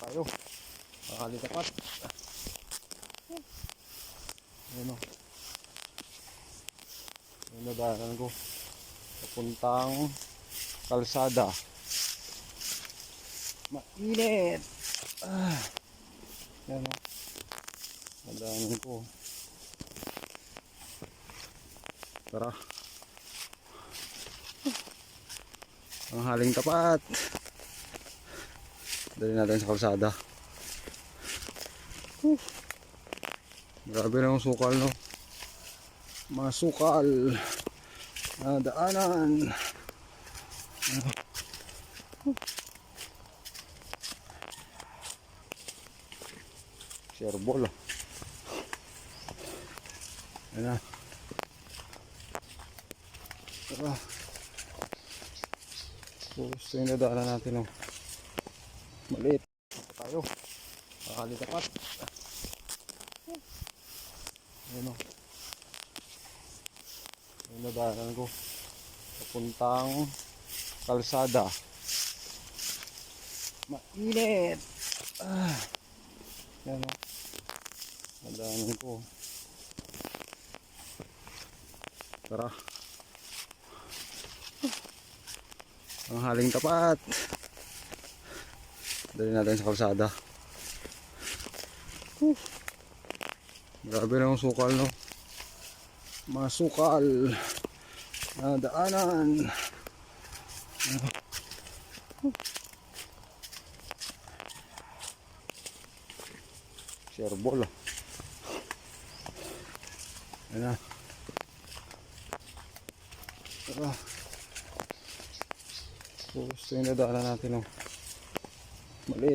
tayo. Makalitapat. Ayun o. Yung nadaanan ko. Papuntang kalsada. Mainit. Yan o. Nadaanan ko. Tara. Ang haling tapat. Dali natin sa kalsada. Grabe na yung sukal, no? Mga sukal na daanan. Sherbol. Ayan na. Tara. Gusto yung nadaanan natin, no? Maliit tayo. Makalitapat. Ayan o. Yung nadaanan ko. Papuntang kalsada. Mainit. Ayan o. Nadaanan ko. Tara. Ang haling tapat. Dali natin sa kalsada. Grabe na yung sukal, no? Mga sukal na daanan. Sherbol. Ayan na. Tara. Gusto yung nadaanan natin, no? Maliit.